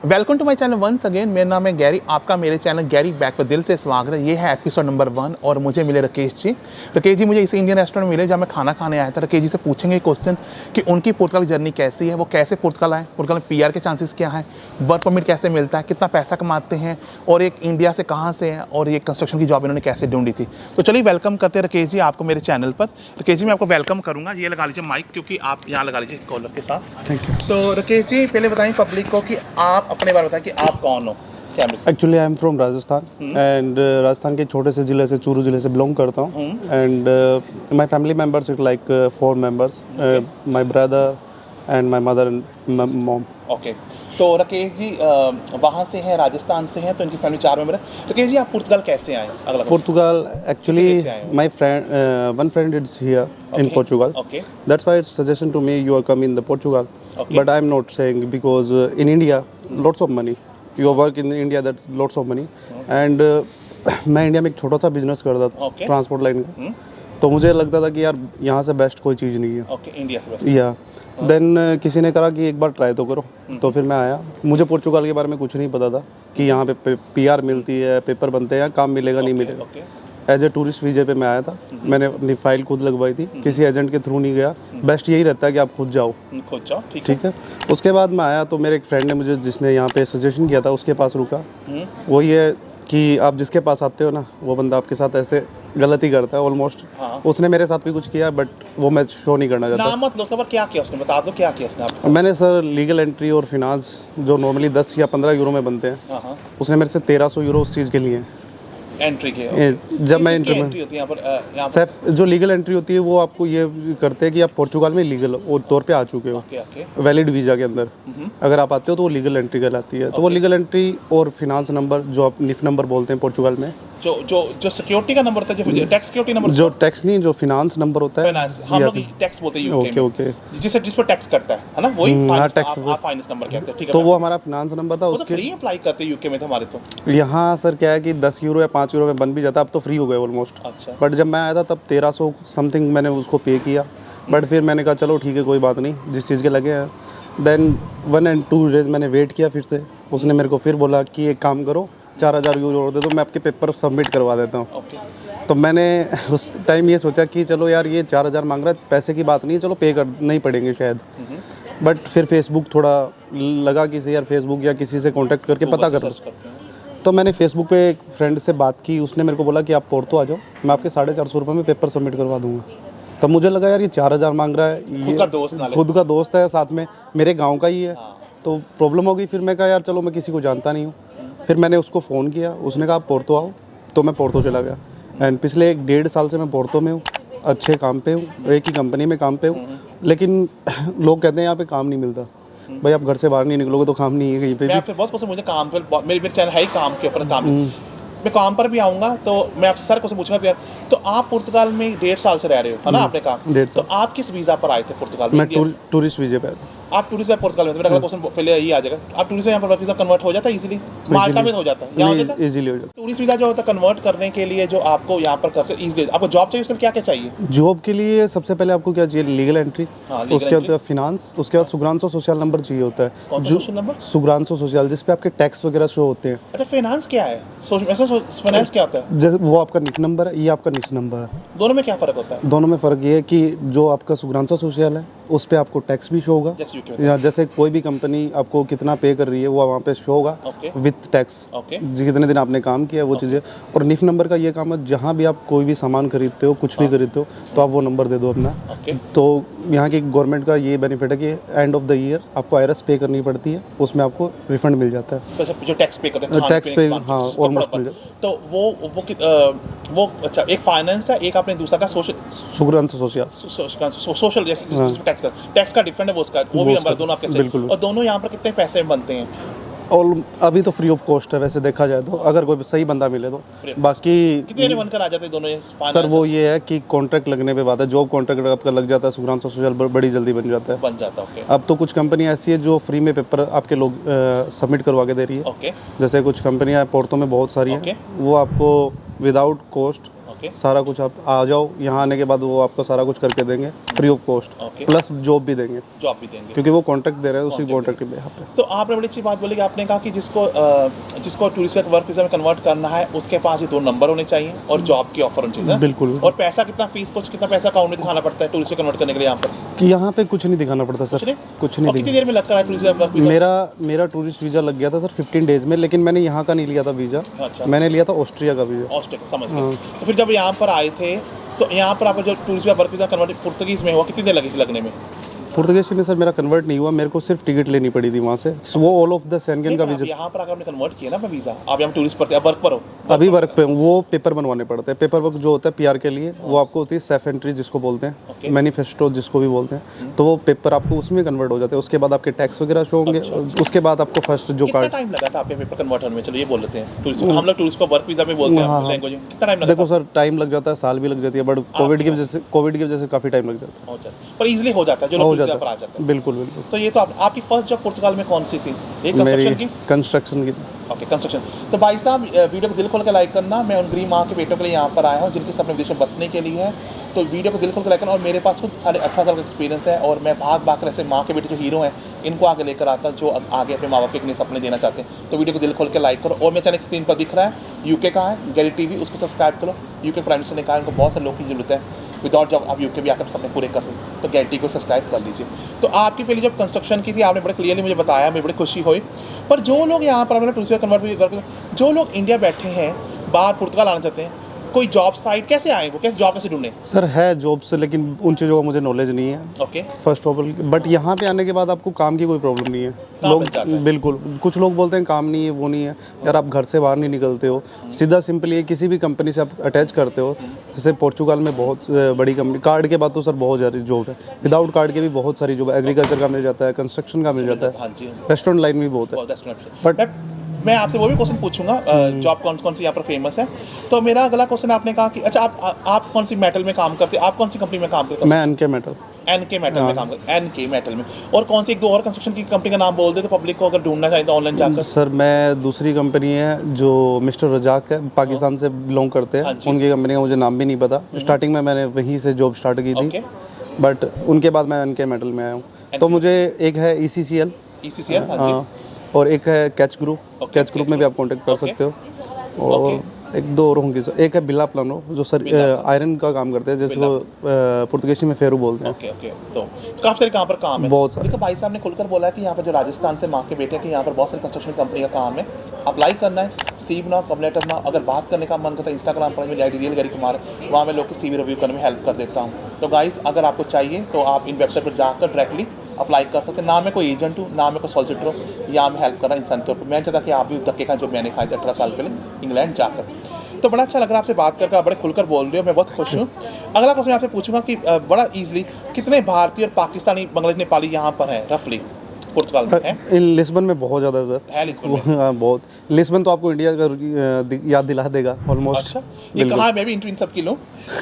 Welcome to my channel once again. मेरा नाम है गैरी, आपका मेरे चैनल गैरी बैक पर दिल से स्वागत है। ये है एपिसोड नंबर 1 और मुझे मिले राकेश जी। राकेश जी मुझे इसी इंडियन रेस्टोरेंट में मिले जहाँ मैं खाना खाने आया था। राकेश जी से पूछेंगे क्वेश्चन कि उनकी पुर्तगाल की जर्नी कैसी है, वो कैसे पुर्तगाल आए, पुर्तगाल में पीआर के चांसेस क्या हैं, वर्क परमिट कैसे मिलता है, कितना पैसा कमाते हैं और एक इंडिया से कहाँ से है और ये कंस्ट्रक्शन की जॉब इन्होंने कैसे ढूंढी थी। तो चलिए वेलकम करते हैं राकेश जी आपको मेरे चैनल पर। राकेश जी मैं आपको वेलकम करूँगा, ये लगा लीजिए माइक क्योंकि आप यहाँ लगा लीजिए कॉलर के साथ। Thank you. तो राकेश जी पहले बताएं पब्लिक को कि आप अपने बारे में बताएं कि आप कौन हो। Actually I am from Rajasthan and Rajasthan के छोटे से ज़िले से चूरू ज़िले से बिलोंग करता हूँ and my family members it like 4 members, my brother and my mother and mom. Okay, तो राकेश जी वहाँ से हैं, राजस्थान से हैं, तो इनकी फैमिली 4 मेंबर है। राकेश जी आप पुर्तगाल कैसे आए? अगला Portugal actually my friend one friend is here in Portugal. Okay. That's why it's suggestion to me you are coming in the Portugal. Okay. But I'm not saying because in India lots of money. You work in India that's lots of money. And मैं India में एक छोटा सा business करता था transport line का, तो मुझे लगता था कि यार यहाँ से बेस्ट कोई चीज़ नहीं है। ओके, इंडिया से बेस्ट। या देन किसी ने कहा कि एक बार ट्राई तो करो, तो फिर मैं आया। मुझे पुर्तगाल के बारे में कुछ नहीं पता था कि यहाँ पे पीआर मिलती है, पेपर बनते हैं, काम मिलेगा नहीं मिलेगा। एज ए टूरिस्ट वीजे पे मैं आया था, मैंने अपनी फाइल खुद लगवाई थी, किसी एजेंट के थ्रू नहीं गया। बेस्ट यही रहता है कि आप खुद जाओ, ठीक है। उसके बाद मैं आया तो मेरे एक फ्रेंड ने मुझे, जिसने यहाँ पे सजेशन किया था, उसके पास रुका। वो ये कि आप जिसके पास आते हो ना वो बंदा आपके साथ ऐसे गलती करता है ऑलमोस्ट। उसने मेरे साथ भी कुछ किया बट वो मैं शो नहीं करना चाहता। नाम मत लो, पर क्या किया उसने, बता दो क्या किया उसने आपके साथ? मैंने सर लीगल एंट्री और फिनांस जो नॉर्मली 10 या 15 यूरो में बनते हैं, उसने मेरे से 1300 यूरो उस चीज़ के लिए एंट्री के। जब मैं एंट्री होती है सेफ जो लीगल एंट्री होती है वो आपको ये करते हैं कि आप पोर्चुगाल में लीगल तौर पे आ चुके हो, वैलिड वीज़ा के अंदर अगर आप आते हो तो वो लीगल एंट्री कहलाती है। तो वो लीगल एंट्री और फिनांस नंबर जो आप निफ नंबर बोलते हैं पोर्चुगाल में, जो सिक्योरिटी का नंबर होता है, जो टैक्स सिक्योरिटी नंबर, जो टैक्स नहीं जो फिनांस नंबर होता है, हम लोग टैक्स बोलते हैं यूके में। ओके, जिस पर टैक्स करता है ना, वही फाइनेंस नंबर कहते हैं, ठीक है। तो वो हमारा फिनांस नंबर था। उसके फ्री अप्लाई करते हैं यूके में हमारे। तो यहाँ सर क्या है कि 10 यूरो या 5 यूरो में बन भी जाता, अब तो फ्री हो गए ऑलमोस्ट। अच्छा। बट जब मैं आया था तब 1300 समथिंग मैंने उसको पे किया। बट फिर मैंने कहा चलो ठीक है कोई बात नहीं, जिस चीज़ के लगे हैं। देन 1 and 2 डेज मैंने वेट किया, फिर से उसने मेरे को फिर बोला कि एक काम करो 4000 यूरो दे दो, मैं आपके पेपर सबमिट करवा देता हूँ। तो मैंने उस टाइम ये सोचा कि चलो यार ये 4000 मांग रहा है, पैसे की बात नहीं है, चलो पे कर नहीं पड़ेंगे शायद। बट फिर फेसबुक थोड़ा लगा कि यार फेसबुक या किसी से कॉन्टैक्ट करके पता कर। तो मैंने फेसबुक पे एक फ्रेंड से बात की, उसने मेरे को बोला कि आप पोर्तो आ जाओ, मैं आपके 450 रुपये में पेपर सबमिट करवा दूंगा। तब मुझे लगा यार ये 4000 मांग रहा है, खुद का दोस्त है, साथ में मेरे गांव का ही है, तो प्रॉब्लम होगी। फिर मैं कहा यार चलो मैं किसी को जानता नहीं हूँ। फिर मैंने उसको फ़ोन किया, उसने कहा आप पोर्तो आओ, तो मैं पोर्तो चला गया। एंड पिछले 1.5 साल से मैं पोर्तो में हूँ, अच्छे काम पे हूँ, एक ही कंपनी में काम पे हूँ। लेकिन लोग कहते हैं यहाँ पे काम नहीं मिलता। भाई आप घर से बाहर नहीं निकलोगे तो काम नहीं है कहीं पे भी। आपसे बहुत पसंद मुझे काम पे, मेरे चैनल है ही काम के ऊपर काम। मैं काम पर भी आऊँगा तो मैं आपसे सारे क्वेश्चन पूछूंगा यार। तो आप पुर्तगाल में 1.5 साल से रह रहे हो, है ना? आपने कहा 1.5 साल। तो आप किस वीज़ा पर आए थे पुर्तगाल में? मैं टूरिस्ट वीज़े पे आया था। आप टूरिस्ट पुर्तगाल में, मेरा अगला क्वेश्चन पहले यही आ जाएगा। आप टूरिस्ट यहाँ पर वर्क वीज़ा कन्वर्ट हो जाता है इजीली? माल्टा में हो जाता है, यहाँ हो जाता है इजीली हो जाता है। टूरिस्ट वीज़ा जो होता है कन्वर्ट करने के लिए जो आपको यहाँ पर करते हैं इजीली। आपको जॉब चाहिए, उसके लिए क्या क्या चाहिए? जॉब के लिए सबसे पहले आपको क्या चाहिए? लीगल एंट्री, उसके बाद फिनांस, उसके बाद सुग्रांसो सोशल नंबर चाहिए होता है। कौन सा सोशल नंबर? सुग्रांसो सोशल, जिसपे आपके टैक्स वगैरह शो होते हैं। अच्छा, फाइनेंस क्या है? फाइनेंस क्या होता है? जैसे वो आपका निक नंबर है, ये आपका निक नंबर है। दोनों में क्या फ़र्क होता है? दोनों में फ़र्क ये है कि जो आपका सुग्रांसो सोशल है उस पर आपको टैक्स भी शो होगा, या जैसे कोई भी कंपनी आपको कितना पे कर रही है वो वहाँ पे शो होगा विथ टैक्स, कितने दिन आपने काम किया वो चीज़ें। और निफ नंबर का ये काम है, जहाँ भी आप कोई भी सामान खरीदते हो, कुछ भी खरीदते हो, तो आप वो नंबर दे दो अपना। तो यहाँ की गवर्नमेंट का ये बेनिफिट है कि एंड ऑफ द ईयर आपको आईआरएस पे करनी पड़ती है, उसमें आपको रिफंड मिल जाता है। जो टैक्स पे करते हैं, टैक्स पे, हाँ ऑलमोस्ट मिल जाता है। तो वो अच्छा, एक फाइनेंस है, एक आपने दूसरा का सुग्रांसो सोशल जैसे टैक्स का डिफरेंट है, वो भी नंबर दोनों आपके सही। और दोनों यहाँ पर कितने पैसे बनते हैं? और अभी तो फ्री ऑफ कॉस्ट है वैसे देखा जाए तो, अगर कोई सही बंदा मिले तो। बाकी कितने बनकर आ जाते हैं दोनों? सर वो ये है कि कॉन्ट्रैक्ट लगने पे बात है, जॉब कॉन्ट्रैक्ट आपका लग जाता है, सुग्रांसो सोशल बड़ी जल्दी बन जाता है। ओके। अब तो कुछ कंपनी ऐसी है जो फ्री में पेपर आपके लोग सबमिट करवा के दे रही है। ओके। जैसे कुछ कंपनियाँ पोर्तो में बहुत सारी हैं, वो आपको विदाउट कॉस्ट ओके सारा कुछ आप आ जाओ, यहाँ आने के बाद वो आपको सारा कुछ करके देंगे free of cost, okay plus job भी देंगे, जॉब भी देंगे। क्योंकि वो कॉन्ट्रैक्ट दे रहे हैं, उसी कॉन्ट्रैक्ट पे यहाँ पे। तो आपने बड़ी अच्छी बात बोली कि आपने कहा कि जिसको टूरिस्ट वर्क वीज़ा में कन्वर्ट करना है उसके पास ये 2 नंबर होने चाहिए और जॉब की ऑफर होनी चाहिए ना? बिल्कुल। और पैसा कितना, फीस कुछ कितना पैसा अकाउंट में दिखाना पड़ता है टूरिस्ट कन्वर्ट करने के लिए यहाँ पर? कि यहाँ पे कुछ नहीं दिखाना पड़ता सर, कुछ नहीं और कितनी देर में लगता है टूरिस्ट वर्क वीज़ा? मेरा टूरिस्ट वीज़ा लग गया था सर 15 डेज में, लेकिन मैंने यहाँ का नहीं लिया था वीज़ा, अच्छा। मैंने लिया था ऑस्ट्रिया का वीज़ा। ऑस्ट्रिया, समझ गए। तो फिर जब यहाँ पर आए थे तो यहाँ पर आपका जो tourist work visa convert Portuguese में हुआ, कितनी देर लगी थी लगने में? पुर्तगाल में सर मेरा कन्वर्ट नहीं हुआ, मेरे को सिर्फ टिकट लेनी पड़ी थी वहाँ से, वो ऑल ऑफ द शेंगन का वीज़ा। यहाँ पर अगर आपने कन्वर्ट किया ना अपना वीज़ा, आप यहाँ टूरिस्ट पर वर्क पर हो, अभी वर्क पे हूँ, वो पेपर बनवाने पड़ते हैं। पेपर वर्क जो होता है पीआर के लिए, वो आपको होती है सेफ एंट्री जिसको बोलते हैं, मैनिफेस्टो जिसको भी बोलते हैं, तो वो पेपर आपको उसमें कन्वर्ट हो जाते हैं। उसके बाद आपके टैक्स वगैरह शो होंगे, उसके बाद आपको फर्स्ट जो कितना कार्ड। टाइम लगा था आपके पेपर कन्वर्ट होने में? चलो ये बोल लेते हैं टूरिस्ट, हम लोग टूरिस्ट को वर्क वीज़ा में बोलते हैं लैंग्वेज में, कितना टाइम लगा? देखो सर टाइम लग जाता है, साल भी लग जाती है, बट कोविड की वजह से काफ़ी टाइम लग जाता है। पर इजीली हो जाता है जो लोग वीज़ा पर आ जाते हैं। बिल्कुल बिल्कुल। तो ये तो आपकी फर्स्ट जॉब पुर्तगाल में कौन सी थी? ये कंस्ट्रक्शन की? कंस्ट्रक्शन की। Okay, construction. तो भाई साहब वीडियो को दिल खोल के लाइक करना। मैं उन गरीब माँ के बेटों के लिए यहाँ पर आया हूँ जिनके सपने विदेश में बसने के लिए है, तो वीडियो को दिल खोल के लाइक करना। और मेरे पास खुद 18.5 साल का एक्सपीरियंस है और मैं भाग कर ऐसे माँ के बेटे जो हीरो हैं इनको आगे लेकर आता जो आगे अपने माँ बाप के इतने सपने देना चाहते हैं। तो वीडियो को दिल खोल के लाइक करो। और मेरे चैनल स्क्रीन पर दिख रहा है, यूके का है, गैरी टीवी, उसको सब्सक्राइब करो। यूके प्राइम मिनिस्टर ने कहा उनको बहुत सारे लोग की जरूरत है, विदाउट जॉब आप यूके भी आकर सपने पूरे कर सकते, तो गैरी टीवी को सब्सक्राइब कर लीजिए। तो आपकी पहली जब कंस्ट्रक्शन की थी आपने बड़े क्लियरली मुझे बताया, मुझे बड़ी खुशी हुई। पर जो लोग यहाँ पर अपना टूरिस्ट कन्वर्ट, जो लोग इंडिया बैठे हैं बाहर पुर्तगाल आना चाहते हैं, कोई जॉब साइट कैसे आए, वो कैसे जॉब कैसे ढूंढे? सर है जॉब से, लेकिन उन चीज़ों का मुझे नॉलेज नहीं है। Okay, first of all, but यहाँ पे आने के बाद आपको काम की कोई प्रॉब्लम नहीं है। लोग बिल्कुल, कुछ लोग बोलते हैं काम नहीं है, वो नहीं है यार, आप घर से बाहर नहीं निकलते हो, सीधा सिंपल ये किसी भी कंपनी से आप अटैच करते हो। जैसे पोर्चुगाल में बहुत बड़ी कंपनी, कार्ड के बाद तो सर बहुत ज़्यादा जॉब है, विदाउट कार्ड के भी बहुत सारी जॉब है, एग्रीकल्चर का मिल जाता है, कंस्ट्रक्शन का मिल जाता है, रेस्टोरेंट लाइन भी बहुत है। बट मैं आपसे वो भी क्वेश्चन पूछूंगा, जॉब कौन सी यहाँ पर फेमस है। तो मेरा अगला क्वेश्चन, आपने कहा कि अच्छा आप कौन सी मेटल में काम करते हैं, आप कौन सी कंपनी में काम करते हैं? मैं एनके मेटल में काम करते हैं, एनके मेटल में। और कौन सी 1-2 और कंस्ट्रक्शन की कंपनी का नाम बोल दे तो पब्लिक को अगर ढूंढना चाहे तो ऑनलाइन जाकर। सर मैं दूसरी कंपनी है जो मिस्टर रजाक है, पाकिस्तान से बिलोंग करते हैं, उनकी कंपनी का मुझे नाम भी नहीं पता। स्टार्टिंग में मैंने वहीं से जॉब स्टार्ट की थी, बट उनके बाद मैं एनके मेटल में आया हूँ। तो मुझे एक है ECCL, हाँ, और एक है कैच ग्रुप, कैच ग्रुप में भी आप कांटेक्ट कर सकते हो। और 1-2 और होंगे सर, एक है बिला प्लानो जो सर आयरन का काम करते हैं, जिसको पुर्तगाली में फेरू बोलते हैं। ओके, तो काफ़ी सारे कहाँ पर काम है, बहुत सारे। देखो भाई साहब ने खुलकर बोला है कि यहाँ पर जो राजस्थान से माँ के बेटे कि यहाँ पर बहुत सारी कंस्ट्रक्शन कंपनी का काम है। अप्लाई करना है, CV बनाओ, कवर लेटर बनाओ। अगर बात करने का मन करता है इंस्टाग्राम पर मेरी ID रियल गैरी कुमार, वहाँ मैं लोग की CV रिव्यू करने में हेल्प कर देता हूँ। तो गाइस अगर आपको चाहिए तो आप इन वेबसाइट पर जाकर डायरेक्टली अप्लाई कर सकते हैं। ना मैं कोई एजेंट हूँ, ना मैं कोई सॉलिसिटर हूँ, यहाँ मैं हेल्प कर रहा हूँ इंसान तौर पर। मैं चाहता कि आप भी धक्के खाएं जो मैंने खाए थे 18 साल पहले इंग्लैंड जाकर। तो बड़ा अच्छा लग रहा है आपसे बात करके, आप बड़े खुलकर बोल रहे हो, मैं बहुत खुश हूँ। अगला क्वेश्चन आपसे पूछूंगा कि बड़ा ईजिली कितने भारतीय और पाकिस्तानी, बांग्लादेश, नेपाली यहाँ पर हैं रफली पुर्तगाल में? है इन लिस्बन में बहुत ज़्यादा सर, है लिस्बन में? हाँ बहुत। लिस्बन तो आपको इंडिया का याद दिला देगा ऑलमोस्ट। अच्छा, ये कहाँ, मैं भी इंटरव्यू सब की लूँ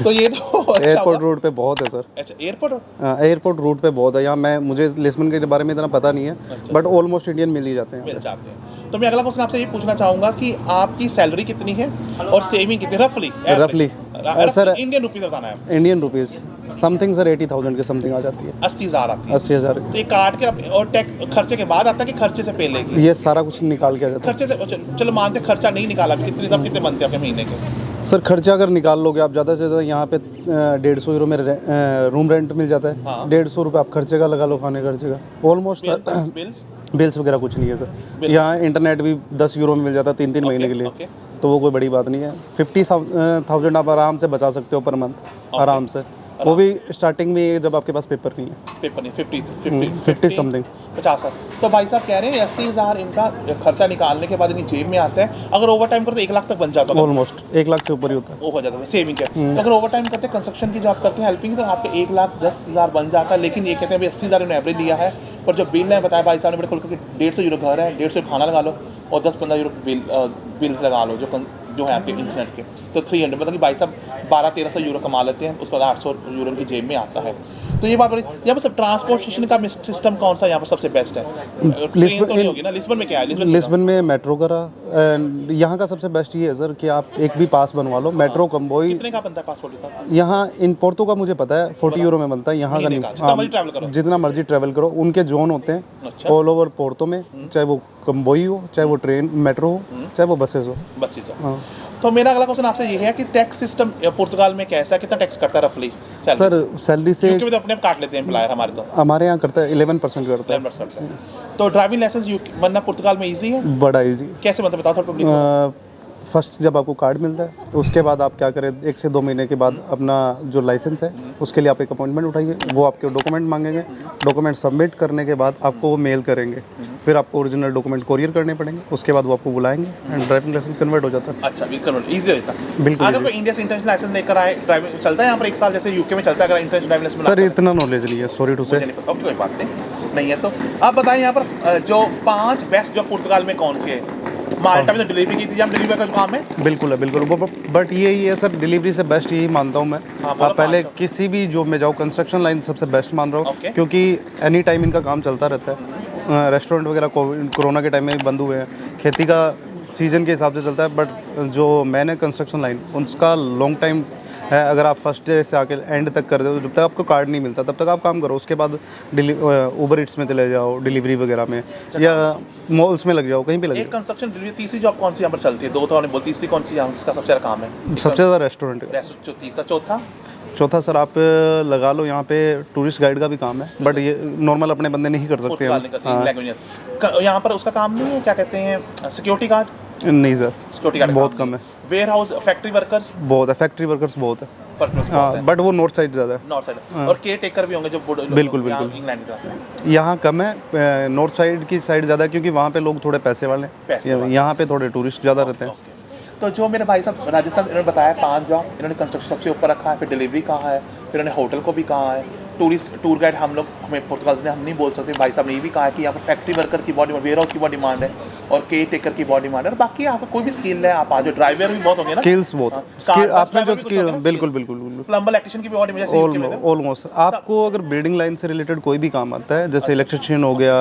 तो ये तो अच्छा एयरपोर्ट रोड पे बहुत है सर। अच्छा, एयरपोर्ट रोड पे बहुत है यहाँ। मुझे लिस्बन के बारे में इतना पता नहीं है, बट ऑलमोस्ट इंडियन मिल ही जाते हैं, मिल जाते हैं। तो मैं अगला क्वेश्चन आपसे ये पूछना चाहूँगा कि आपकी सैलरी कितनी है और सेविंग कितनी रफली सर? इंडियन रुपीज़ बताना है। इंडियन रुपीज़ समथिंग सर 80,000 के समथिंग आ जाती है। 80,000 आती है? 80,000। तो ये काट के और टैक्स खर्चे के बाद आता है कि खर्चे से पहले की? ये सारा कुछ निकाल के आ जाता है। खर्चे से चलो मानते खर्चा नहीं निकाला, कितने कितने बनते हैं आपके महीने के? सर खर्चा अगर निकाल लोगे आप, ज़्यादा से ज़्यादा यहाँ पे 150 यूरो में रूम रेंट मिल जाता है। हाँ। 150 रुपये आप खर्चे का लगा लो, खाने खर्चे का ऑलमोस्ट। बिल्स वगैरह कुछ नहीं है सर। यहाँ इंटरनेट भी 10 यूरो में मिल जाता है 3-3 महीने के लिए, तो वो कोई बड़ी बात नहीं है। 50,000 आप आराम से बचा सकते हो पर मंथ, आराम से। वो भी स्टार्टिंग में जब आपके पास पेपर नहीं है। पेपर नहीं, 50 समथिंग 50। तो भाई साहब कह रहे हैं 80,000 इनका खर्चा निकालने के बाद इनकी जेब में आता है। अगर ओवर टाइम करते 1 लाख तक बन जाता है, ऑलमोस्ट 1 लाख से ऊपर ही होता है, वो हो जाता है सेविंग है। तो अगर ओवर टाइम करते कंस्ट्रक्शन की जॉब करते हैं, हेल्पिंग, तो आपके 1,10,000 बन जाता है। लेकिन ये कहते हैं भाई 80,000 इन्होंने एवरेज लिया है, पर जो बिल है बताया भाई साहब ने बड़े खुल करके 150 यूरो घर है, 150 खाना लगा लो और 10-15 यूरो बिल्स लगा लो जो है आपके इंटरनेट के, तो 300, मतलब कि भाई साहब 1200-1300 यूरो कमा लेते हैं, उसके बाद 800 यूरो की जेब में आता है। तो ये बात बड़ी, यहाँ पर सब ट्रांसपोर्टेशन का सिस्टम कौन सा यहाँ पर सबसे बेस्ट है? ट्रेन तो नहीं होगी ना, लिस्बन में क्या है? लिस्बन में मेट्रो करा, एंड यहाँ का सबसे बेस्ट ये है सर कि आप एक भी पास बनवा लो, मेट्रो कम्बोई। कितने का बनता है पासपोर्ट का? यहाँ इन पोर्तो का मुझे पता है 40 यूरो में बनता है, यहाँ का नहीं। जितना मर्जी ट्रैवल करो, जितना मर्जी ट्रैवल करो, उनके जोन होते हैं ऑल ओवर पोर्तो में, चाहे वो कम्बोई हो, चाहे वो ट्रेन मेट्रो हो, चाहे वो बसेस हो। बसेस हो। तो मेरा अगला क्वेश्चन आपसे ये है कि टैक्स सिस्टम पुर्तगाल में कैसा है, कितना टैक्स करता है रफली? सर सैलरी से यूके में तो अपने आप काट लेते हैं एम्प्लॉयर हमारे, तो हमारे यहाँ करता है 11% करता है। 11% करता है। तो ड्राइविंग लाइसेंस बनना पुर्तगाल में इजी है? बड़ा इजी। कैसे मतलब बताओ थोड़ा पब्लिक को। फर्स्ट जब आपको कार्ड मिलता है तो उसके बाद आप क्या करें, 1 से 2 महीने के बाद अपना जो लाइसेंस है उसके लिए आप एक अपॉइंटमेंट उठाइए, वो आपके डॉक्यूमेंट मांगेंगे, डॉक्यूमेंट सबमिट करने के बाद आपको वो मेल करेंगे, फिर आपको ओरिजिनल डॉक्यूमेंट कोरियर करने पड़ेंगे, उसके बाद वो आपको बुलाएंगे एंड ड्राइविंग लाइसेंस कन्वर्ट हो जाता है। अच्छा, कन्वर्ट इजी होता है बिल्कुल। अगर कोई इंडिया से इंटरनेशनल लाइसेंस लेकर आए, ड्राइविंग चलता है यहाँ पर 1 साल जैसे यूके में चलता है अगर इंटरनेशनल ड्राइविंग लाइसेंस? सर इतना नॉलेज नहीं है, सॉरी टू से। कोई बात नहीं है। तो आप बताएं यहाँ पर जो 5 बेस्ट जॉब पुर्तगाल में कौन सी है? माल्टा में तो डिलीवरी की थी, हम डिलीवरी का काम है। बिल्कुल है, बिल्कुल। बट यही है सर, डिलीवरी से बेस्ट यही मानता हूँ मैं। आप पहले किसी भी जॉब में जाओ, कंस्ट्रक्शन लाइन सबसे बेस्ट मान रहा हूँ, क्योंकि एनी टाइम इनका काम चलता रहता है। रेस्टोरेंट वगैरह कोरोना के टाइम में भी बंद हुए हैं, खेती का सीजन के हिसाब से चलता है, बट जो मैंने कंस्ट्रक्शन लाइन उसका लॉन्ग टाइम है। अगर आप फर्स्ट डे से आके एंड तक कर दो, जब तक आपको कार्ड नहीं मिलता तब तक आप काम करो, उसके बाद उबर ईट्स में चले जाओ, डिलीवरी वगैरह में, या मॉल्स में लग जाओ, कहीं भी लग जाओ। एक कंस्ट्रक्शन डिलीवरी, तीसरी जॉब कौन सी यहाँ पर चलती है? 2 तो आपने बोल, तीसरी कौन सी यहाँ जिसका सबसे ज़्यादा काम है? सबसे ज़्यादा रेस्टोरेंट। तीसरा, चौथा सर आप लगा लो, यहाँ पे टूरिस्ट गाइड का भी काम है, बट ये नॉर्मल अपने बंदे नहीं कर सकते हैं। यहाँ पर उसका काम नहीं है, क्या कहते हैं, सिक्योरिटी गार्ड? नहीं सर, सिक्योरिटी गार्ड बहुत कम है। Warehouse, factory workers? बहुत है, फैक्ट्री वर्कर्स बहुत है, हाँ, बट वो नॉर्थ साइड ज़्यादा है। North side. और केयर टेकर भी होंगे जो बिल्कुल बिल्कुल इंग्लैंड का? यहाँ कम है, नॉर्थ साइड की साइड ज़्यादा है, क्योंकि वहाँ पे लोग थोड़े पैसे वाले हैं, यहाँ पे थोड़े टूरिस्ट ज़्यादा रहते हैं। तो जो मेरे भाई साहब राजस्थान, इन्होंने बताया 5 जॉब, इन्होंने कंस्ट्रक्शन सबसे ऊपर रखा है, फिर डिलीवरी कहा है, फिर इन्होंने होटल को भी कहा है, टूर गाइड हम लोग, हमें पुर्तगाल से हम नहीं बोल सकते। भाई साहब ने ये भी कहा है कि यहाँ पर फैक्ट्री वर्कर की बहुत डिमांड, वेयर हाउस की बहुत डिमांड है, और केयर टेकर की बहुत डिमांड है, और बाकी आपको कोई भी स्किल है आप आ जाओ, ड्राइवर भी बहुत होंगे ना, स्किल्स बहुत आपने जो स्किल, बिल्कुल बिल्कुल, प्लम्बर इलेक्ट्रिशियन की भी बहुत डिमांड। ऑलमोस्ट आपको अगर बिल्डिंग लाइन से रिलेटेड कोई भी काम आता है, जैसे इलेक्ट्रिशियन हो गया,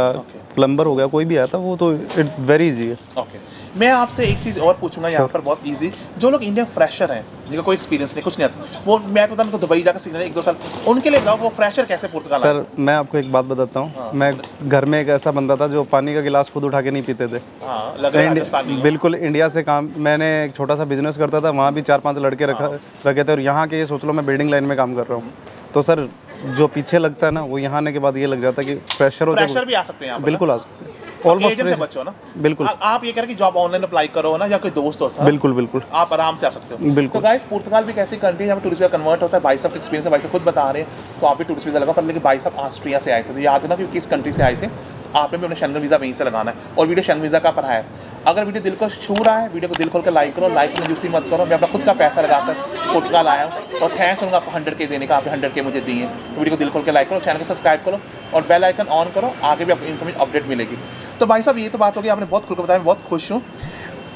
प्लम्बर हो गया, कोई भी आता है, वो तो इट वेरी इजी है। ओके, मैं आपसे एक चीज़ और पूछूंगा यहाँ पर, बहुत इजी, जो लोग इंडियन फ्रेशर हैं, जिनका कोई एक्सपीरियंस नहीं, कुछ नहीं आता, वो मैं तो उनको दुबई जाकर सीखना है 1-2 साल, उनके लिए बताओ वो फ्रेशर कैसे पुर्तगाल? सर मैं आपको एक बात बताता हूँ, मैं घर में एक ऐसा बंदा था जो पानी का गिलास खुद उठा के नहीं पीते थे। बिल्कुल, इंडिया से काम, मैंने एक छोटा सा बिजनेस करता था, वहाँ भी 4-5 लड़के रखे थे, और यहाँ के ये सोच लो मैं बिल्डिंग लाइन में काम कर रहा हूँ। तो सर जो पीछे लगता है ना, वो यहाँ आने के बाद ये लग जाता है कि फ्रेशर भी आ सकते हैं। बिल्कुल आ सकते हैं, ऑलमोस्ट से बच्चों ना। बिल्कुल, आप ये कह रहे कि जॉब ऑनलाइन अप्लाई करो ना, या कोई दोस्त होता है, बिल्कुल बिल्कुल आप आराम से आ सकते हो। बिल्कुल। तो गाइस, पुर्तगाल भी एक ऐसी कंट्री है जहाँ टूरिस्ट वीजा कन्वर्ट होता है। भाई साहब का एक्सपीरियंस है, भाई साहब खुद बता रहे हैं, तो आप भी टूरिस्ट वीजा लगा, पर लेकिन भाई साहब ऑस्ट्रिया से आए थे, तो याद है ना कि किस कंट्री से आए थे, आपने भी उन्हें शेंगन वीज़ा वहीं से लगाना है, और वीडियो शेंगन वीज़ा का पर है। अगर वीडियो दिल को छू रहा है, वीडियो को दिल खोल कर लाइक करो, लाइक में जूसी मत करो, मैं अपना खुद का पैसा लगाकर पुर्तगाल आया हूँ, और थैंक्स होगा आपको 100K देने का, आपने 100K मुझे दिए हैं। तो वीडियो को दिल खोल के लाइक करो, चैनल को सब्सक्राइब करो, और बेल आइकन ऑन करो, आगे भी आपको इन्फॉर्मेशन अपडेट मिलेगी। तो भाई साहब ये तो बात होगी, आपने बहुत खुल कर बताया, मैं बहुत खुश हूँ।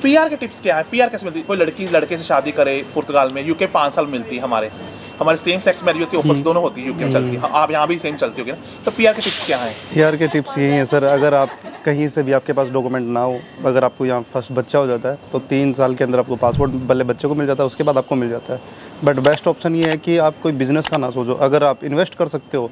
PR के टिप्स क्या है? PR कैसे मिलती है? कोई लड़की लड़के से शादी करे पुर्तगाल में, यूके 5 साल मिलती है, हमारे सेम सेक्स मैरिज होती है, ऑपोजिट दोनों होती है, यूके में चलती है, आप यहाँ भी सेम चलती होगी ना। तो PR के टिप्स क्या हैं? PR के टिप्स यही हैं सर, अगर आप कहीं से भी आपके पास डॉक्यूमेंट ना हो, अगर आपको यहाँ फर्स्ट बच्चा हो जाता है तो 3 साल के अंदर आपको पासपोर्ट पहले बच्चे को मिल जाता है, उसके बाद आपको मिल जाता है। बट बेस्ट ऑप्शन ये है कि आप कोई बिजनेस का ना सोचो, अगर आप इन्वेस्ट कर सकते हो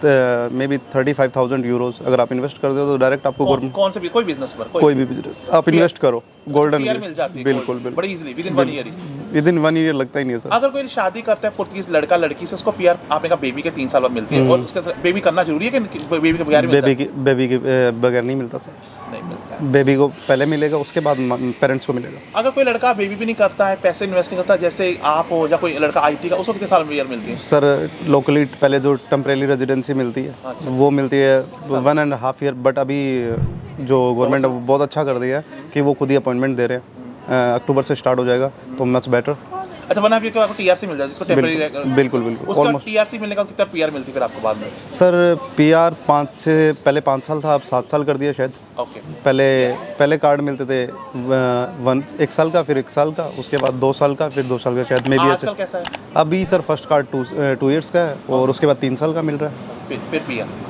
मे बी 35,000 यूरोज अगर आप इन्वेस्ट कर दो तो डायरेक्ट आपको कौन से भी कोई बिजनेस पर कोई भी बिजनेस आप इन्वेस्ट करो, गोल्डन मिल जाती है, बिल्कुल बड़ी easily with in 1 year. With in 1 year लगता ही नहीं है सर। अगर कोई शादी करता है पुर्तगीज लड़का लड़की से, उसको PR आपने कहा बेबी के 3 साल बाद मिलती है, और उसके बेबी करना जरूरी है कि बेबी के बगैर बेबी के बगैर नहीं मिलता सर, नहीं मिलता। बेबी को पहले मिलेगा, उसके बाद पेरेंट्स को मिलेगा। अगर कोई लड़का बेबी भी नहीं करता है, पैसे इन्वेस्ट नहीं करता, जैसे आप हो, या कोई लड़का IT का, उसको कितने साल में मिलती है? सर लोकली पहले जो टेम्परेरी रेजिडेंसी मिलती है वो मिलती है 1.5 ईयर, बट अभी जो गवर्नमेंट बहुत अच्छा कर दिया है कि वो खुद ही अपॉइंटमेंट दे रहे हैं, अक्टूबर से स्टार्ट हो जाएगा, तो मच बेटर। अच्छा, 1.5 ईयर के आपको TRC मिल जाए, जिसको टेम्परेरी, बिल्कुल बिल्कुल, ऑलमोस्ट TRC मिलने का कितना PR मिलती है फिर आपको बाद में? सर PR 5 से पहले 5 साल था, अब 7 साल कर दिया शायद। ओके। पहले कार्ड मिलते थे 1 साल का, फिर 1 साल का, उसके बाद 2 साल का, फिर 2 साल का, शायद मे भी आजकल कैसा है? अभी सर फर्स्ट कार्ड 2 इयर्स का है और उसके बाद 3 साल का मिल रहा है।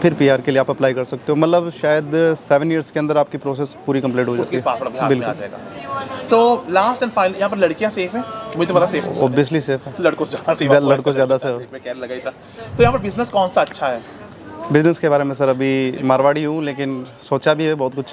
फिर पीआर के लिए आप अप्लाई कर सकते हो, मतलब शायद 7 इयर्स के अंदर आपकी प्रोसेस पूरी कंप्लीट हो जाती है। पासपोर्ट बिहार में आ जाएगा। तो लास्ट एंड फाइनल, यहाँ पर लड़कियाँ सेफ हैं? मुझे तो पता सेफ है, ऑब्वियसली सेफ है, लड़कों से ज़्यादा सेफ। मैं कहने लगा ही था। तो यहाँ पर बिजनेस कौन सा अच्छा है? बिजनेस के बारे में सर अभी मारवाड़ी हूँ, लेकिन सोचा भी है बहुत कुछ।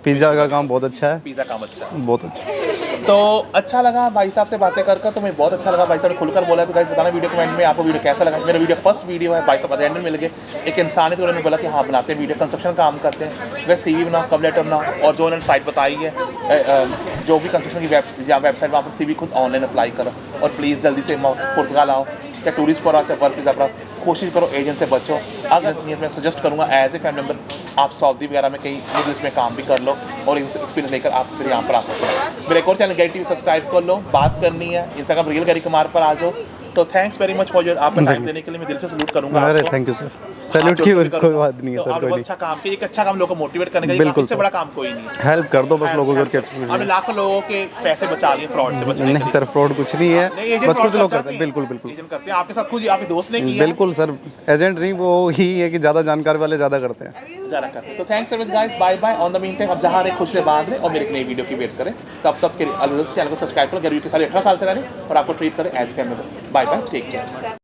पिज़्ज़ा का काम बहुत अच्छा है, पिज़्ज़ा काम अच्छा है, बहुत अच्छा। तो अच्छा लगा भाई साहब से बातें कर तो मैं बहुत अच्छा लगा। भाई साहब ने खुलकर बोला, तो गाइस बताना वीडियो कमेंट में आपको वीडियो कैसा लगा। मेरा वीडियो फर्स्ट वीडियो है, भाई साहब अटेंडर मिल गए, एक इंसान है तो उन्होंने बोला कि हाँ बनाते हैं वीडियो, कंस्ट्रक्शन काम करते हैं, वह CV बनाओ, कवर लेटर बनाओ, और जो उन्होंने साइट बताई है जो भी कंस्ट्रक्शन की वेबसाइट वहाँ पर CV खुद ऑनलाइन अप्लाई करो, और प्लीज़ जल्दी से पुर्तगाल आओ, या टूरिस्ट पर आओ, चाहे वर्क वीज़ा पर आओ, कोशिश करो एजेंट से बचो। अगर मैं सजेस्ट करूँगा एज ए फैमिली मेम्बर आप सऊदी वगैरह में कहीं मिडिल ईस्ट में काम भी कर लो, और एक्सपीरियंस लेकर आप फिर यहाँ पर आ सकते हो। मेरे एक और चैनल गैरी टीवी सब्सक्राइब कर लो, बात करनी है इंस्टाग्राम रियल गैरी कुमार पर आ जाओ। तो thanks very much for your आपका टाइम देने के लिए, मैं दिल से सैल्यूट करूँगा। अरे थैंक यू सर, सैल्यूट की कोई बात नहीं है सर, कोई नहीं। अच्छा काम किया, एक अच्छा काम लोगों को मोटिवेट करने का, बिल्कुल इससे बड़ा काम कोई नहीं है। हेल्प कर दो बस लोगों को। हमने लाखों लोगों के पैसे बचा लिए फ्रॉड से बचने के लिए। नहीं सर, फ्रॉड कुछ नहीं है, बस कुछ लोग करते हैं। बिल्कुल बिल्कुल एजेंट करते हैं, आपके साथ खुद आपके दोस्त ने किया? बिल्कुल सर, एजेंट नहीं, वो ही है कि ज़्यादा जानकार वाले ज़्यादा करते हैं, ज़्यादा करते हैं। तो thanks very much guys, bye bye. On the mean time अब जहाँ रहे खुश रहे, बात रहे, और मेरे एक नई वीडियो की वेट करें। तब के चैनल को सब्सक्राइब करो। गैरी के साथ 18 साल से रहे और आपको ट्रीट करें as family. Bye bye, take care.